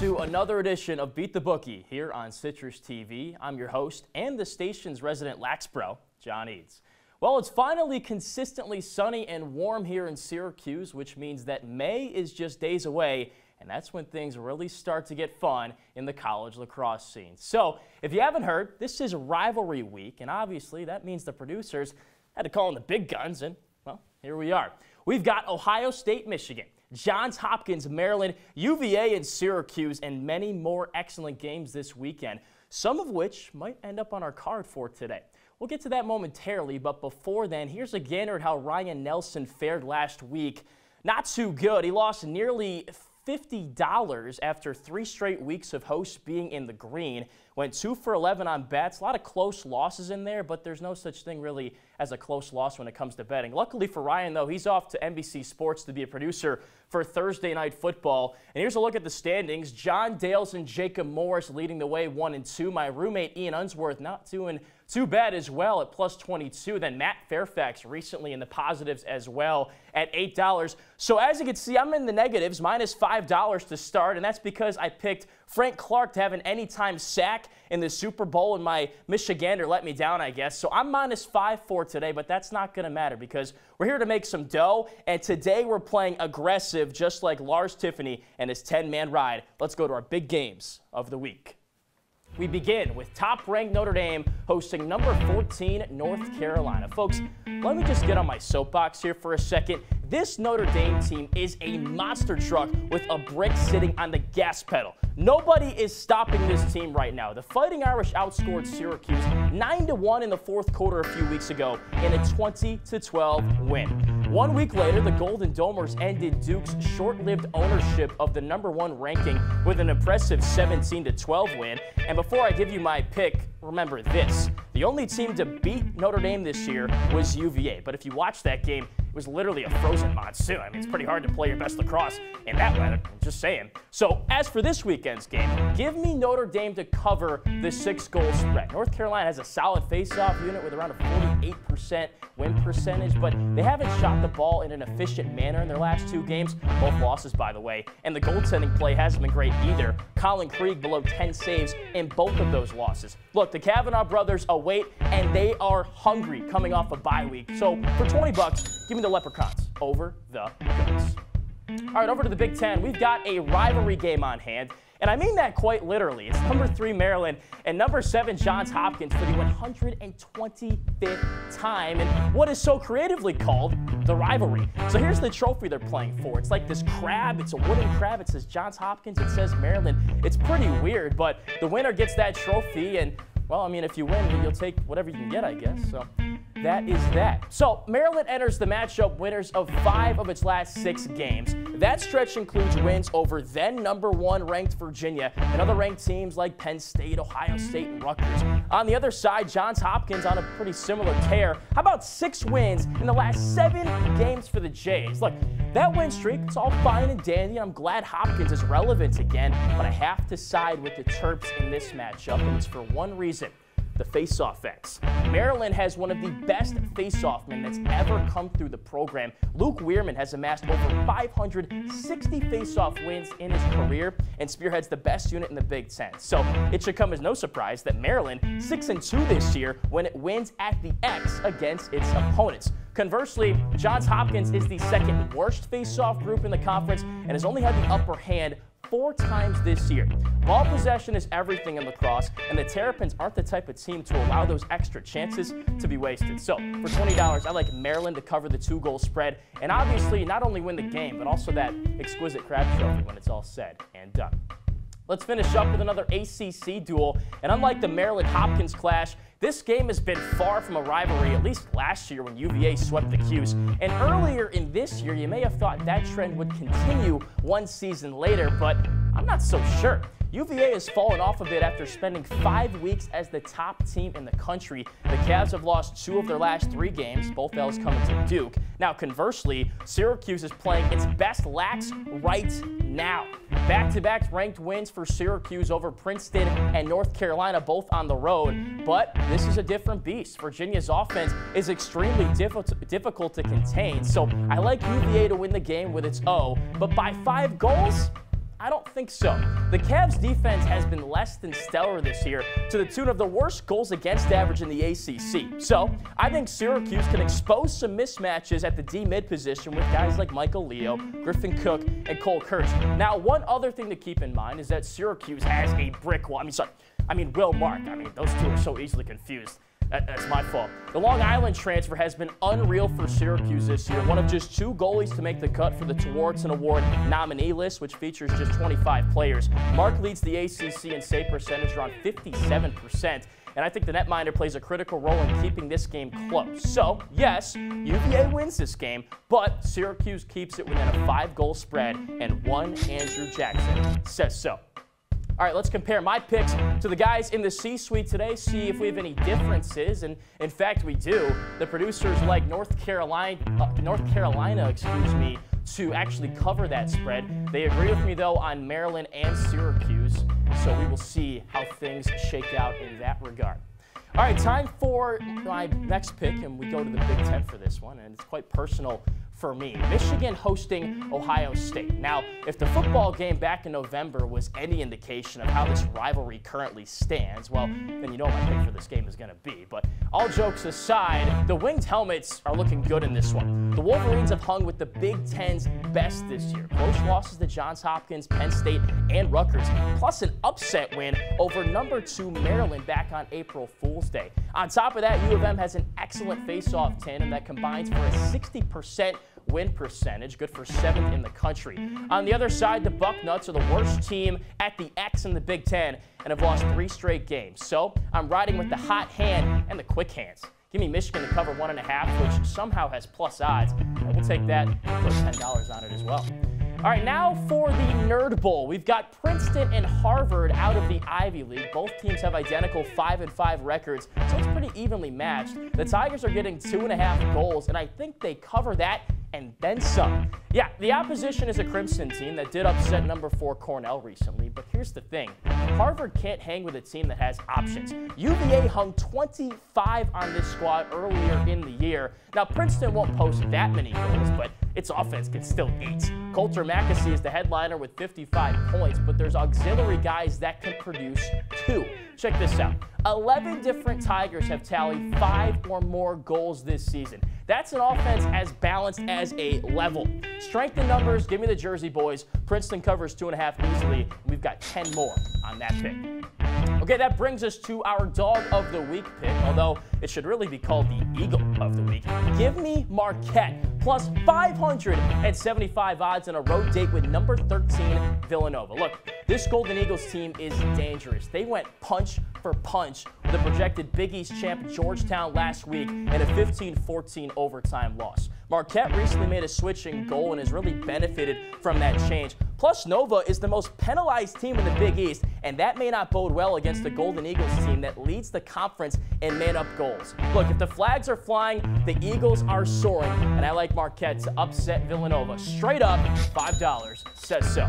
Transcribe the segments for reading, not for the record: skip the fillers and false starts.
to another edition of Beat the Bookie here on Citrus TV. I'm your host and the station's resident lax pro, John Eads. Well, it's finally consistently sunny and warm here in Syracuse, which means that May is just days away, and that's when things really start to get fun in the college lacrosse scene. So, if you haven't heard, this is rivalry week, and obviously that means the producers had to call in the big guns, and, well, here we are. We've got Ohio State, Michigan, Johns Hopkins, Maryland, UVA, and Syracuse, and many more excellent games this weekend, some of which might end up on our card for today. We'll get to that momentarily, but before then, here's a gander at how Ryan Nelson fared last week. Not too good. He lost nearly $50 after 3 straight weeks of hosts being in the green. Went 2 for 11 on bets. A lot of close losses in there, but there's no such thing really as a close loss when it comes to betting. Luckily for Ryan, though, he's off to NBC Sports to be a producer for Thursday Night Football. And here's a look at the standings. John Dales and Jacob Morris leading the way 1 and 2. My roommate Ian Unsworth not doing too bad as well at plus 22. Then Matt Fairfax recently in the positives as well at $8. So as you can see, I'm in the negatives, minus $5 to start, and that's because I picked Frank Clark to have an anytime sack in the Super Bowl, and my Michigander let me down, I guess. So I'm minus 5 for today, but that's not going to matter because we're here to make some dough, and today we're playing aggressive just like Lars Tiffany and his 10-man ride. Let's go to our big games of the week. We begin with top-ranked Notre Dame hosting number 14 North Carolina. Folks, let me just get on my soapbox here for a second. This Notre Dame team is a monster truck with a brick sitting on the gas pedal. Nobody is stopping this team right now. The Fighting Irish outscored Syracuse 9-1 in the fourth quarter a few weeks ago in a 20-12 win. 1 week later, the Golden Domers ended Duke's short-lived ownership of the #1 ranking with an impressive 17-12 win. And before I give you my pick, remember this. The only team to beat Notre Dame this year was UVA. But if you watch that game, it was literally a frozen monsoon. I mean, it's pretty hard to play your best lacrosse in that weather. I'm just saying. So as for this weekend's game, give me Notre Dame to cover the 6-goal spread. North Carolina has a solid face-off unit with around a 48% win percentage, but they haven't shot the ball in an efficient manner in their last 2 games. Both losses, by the way. And the goaltending play hasn't been great either. Colin Krieg below 10 saves in both of those losses. Look, the Kavanaugh brothers await, and they are hungry coming off a bye week. So for $20, give me the Leprechauns over the Goats. All right, over to the Big Ten. We've got a rivalry game on hand, and I mean that quite literally. It's number 3 Maryland and number 7 Johns Hopkins for the 125th time, and what is so creatively called the rivalry. So here's the trophy they're playing for. It's like this crab. It's a wooden crab. It says Johns Hopkins. It says Maryland. It's pretty weird, but the winner gets that trophy, and, well, I mean, if you win, you'll take whatever you can get, I guess. So that is that. So Maryland enters the matchup winners of 5 of its last 6 games. That stretch includes wins over then #1 ranked Virginia and other ranked teams like Penn State, Ohio State, and Rutgers. On the other side, Johns Hopkins on a pretty similar tear. How about 6 wins in the last 7 games for the Jays? Look, that win streak, it's all fine and dandy. I'm glad Hopkins is relevant again, but I have to side with the Terps in this matchup, and it's for one reason. The face-off X. Maryland has one of the best face-off men that's ever come through the program. Luke Weirman has amassed over 560 face-off wins in his career and spearheads the best unit in the Big Ten. So it should come as no surprise that Maryland 6-2 this year when it wins at the X against its opponents. Conversely, Johns Hopkins is the 2nd worst face-off group in the conference and has only had the upper hand 4 times this year. Ball possession is everything in lacrosse, and the Terrapins aren't the type of team to allow those extra chances to be wasted. So for $20, I like Maryland to cover the 2-goal spread, and obviously not only win the game, but also that exquisite crab trophy when it's all said and done. Let's finish up with another ACC duel, and unlike the Maryland-Hopkins clash, this game has been far from a rivalry, at least last year when UVA swept the Cuse. And earlier in this year, you may have thought that trend would continue 1 season later, but I'm not so sure. UVA has fallen off a bit after spending 5 weeks as the top team in the country. The Cavs have lost 2 of their last 3 games, both L's coming to Duke. Now, conversely, Syracuse is playing its best lax right now. Back-to-back ranked wins for Syracuse over Princeton and North Carolina, both on the road. But this is a different beast. Virginia's offense is extremely difficult to contain. So I like UVA to win the game with its O, but by 5 goals, I don't think so. The Cavs defense has been less than stellar this year, to the tune of the worst goals against average in the ACC. So I think Syracuse can expose some mismatches at the D-mid position with guys like Michael Leo, Griffin Cook, and Cole Kurtz. Now, one other thing to keep in mind is that Syracuse has a brick wall. Will Mark. Those two are so easily confused. That's my fault. The Long Island transfer has been unreal for Syracuse this year. One of just 2 goalies to make the cut for the Tewaaraton Award nominee list, which features just 25 players. Mark leads the ACC in save percentage around 57%. And I think the netminder plays a critical role in keeping this game close. So, yes, UVA wins this game, but Syracuse keeps it within a 5-goal spread, and one Andrew Jackson says so. All right, let's compare my picks to the guys in the C-suite today, see if we have any differences, and in fact we do. The producers like North Carolina, to actually cover that spread. They agree with me though on Maryland and Syracuse, so we will see how things shake out in that regard. All right, time for my next pick, and we go to the Big Ten for this one, and it's quite personal for me. Michigan hosting Ohio State. Now, if the football game back in November was any indication of how this rivalry currently stands, well, then you know what my pick for this game is going to be. But all jokes aside, the winged helmets are looking good in this one. The Wolverines have hung with the Big Ten's best this year. Close losses to Johns Hopkins, Penn State, and Rutgers, plus an upset win over number 2 Maryland back on April Fool's Day. On top of that, U of M has an excellent face-off tandem that combines for a 60% win percentage, good for 7th in the country. On the other side, the Bucknuts are the worst team at the X in the Big Ten and have lost 3 straight games. So I'm riding with the hot hand and the quick hands. Give me Michigan to cover 1.5, which somehow has plus odds. And we'll take that for $10 on it as well. All right, now for the Nerd Bowl. We've got Princeton and Harvard out of the Ivy League. Both teams have identical 5-5 records, so it's pretty evenly matched. The Tigers are getting 2.5 goals, and I think they cover that and then some. Yeah, the opposition is a Crimson team that did upset number 4 Cornell recently, but here's the thing. Harvard can't hang with a team that has options. UVA hung 25 on this squad earlier in the year. Now, Princeton won't post that many goals, but its offense can still eat. Coulter McAsee is the headliner with 55 points, but there's auxiliary guys that can produce 2. Check this out. 11 different Tigers have tallied 5 or more goals this season. That's an offense as balanced as a level. Strength in numbers, give me the Jersey boys. Princeton covers 2.5 easily. We've got 10 more on that pick. Okay, that brings us to our Dog of the Week pick, although it should really be called the Eagle of the Week. Give me Marquette, plus 575 odds on a road date with number 13 Villanova. Look, this Golden Eagles team is dangerous. They went punch for punch with the projected Big East champ Georgetown last week and a 15-14 overtime loss. Marquette recently made a switching goal and has really benefited from that change. Plus, Nova is the most penalized team in the Big East, and that may not bode well against the Golden Eagles team that leads the conference in man-up goals. Look, if the flags are flying, the Eagles are soaring, and I like Marquette to upset Villanova. Straight up, $5 says so.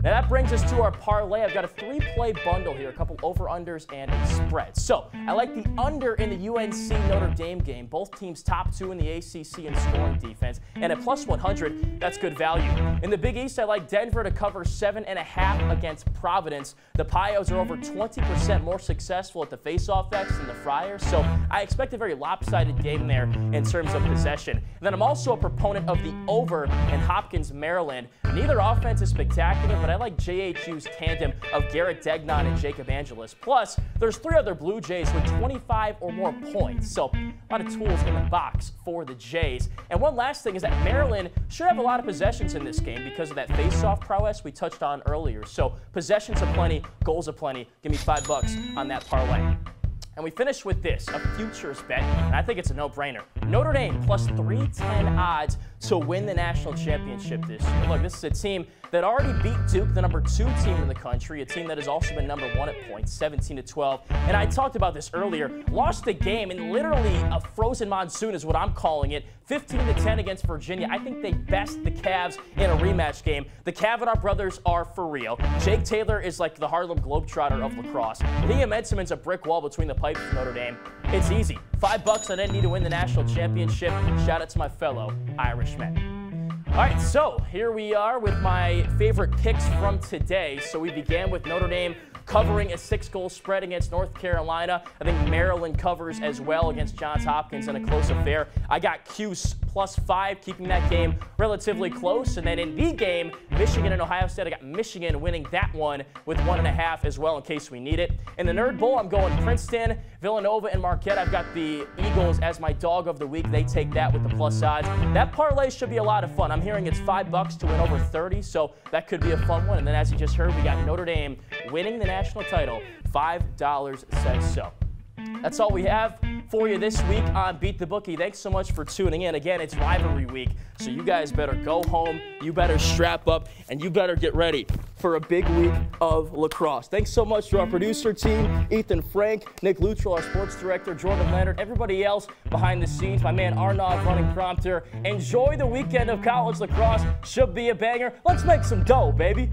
Now that brings us to our parlay. I've got a 3-play bundle here, a couple over-unders and a spread. So I like the under in the UNC Notre Dame game. Both teams top 2 in the ACC in scoring defense. And at plus 100, that's good value. In the Big East, I like Denver to cover 7.5 against Providence. The Pios are over 20% more successful at the face-off X than the Friars. So I expect a very lopsided game there in terms of possession. And then I'm also a proponent of the over in Hopkins, Maryland. Neither offense is spectacular, but I like JHU's tandem of Garrett Degnan and Jacob Angelis. Plus, there's 3 other Blue Jays with 25 or more points. So a lot of tools in the box for the Jays. And one last thing is that Maryland should have a lot of possessions in this game because of that face-off prowess we touched on earlier. So possessions aplenty, goals aplenty. Give me $5 on that parlay. And we finish with this, a futures bet, and I think it's a no-brainer. Notre Dame plus 310 odds to win the national championship this year. Look, this is a team that already beat Duke, the number 2 team in the country, a team that has also been number 1 at points, 17-12. And I talked about this earlier, lost the game in literally a frozen monsoon is what I'm calling it, 15-10 against Virginia. I think they best the Cavs in a rematch game. The Kavanaugh brothers are for real. Jake Taylor is like the Harlem Globetrotter of lacrosse. Liam Edsman's a brick wall between the pipes for Notre Dame. It's easy. $5 on ND to win the national championship. Shout out to my fellow Irishmen. All right, so here we are with my favorite picks from today. So we began with Notre Dame covering a 6-goal spread against North Carolina. I think Maryland covers as well against Johns Hopkins in a close affair. I got Cuse +5, keeping that game relatively close. And then in the game, Michigan and Ohio State, I got Michigan winning that one with 1.5 as well in case we need it. In the Nerd Bowl, I'm going Princeton, Villanova, and Marquette. I've got the Eagles as my dog of the week. They take that with the plus odds. That parlay should be a lot of fun. I'm hearing it's $5 to win over 30, so that could be a fun one. And then as you just heard, we got Notre Dame winning the national title. $5 says so. That's all we have for you this week on Beat the Bookie. Thanks so much for tuning in. Again, it's rivalry week, so you guys better go home, you better strap up, and you better get ready for a big week of lacrosse. Thanks so much to our producer team, Ethan Frank, Nick Luttrell, our sports director, Jordan Leonard, everybody else behind the scenes, my man Arnav running prompter. Enjoy the weekend of college lacrosse. Should be a banger. Let's make some dough, baby.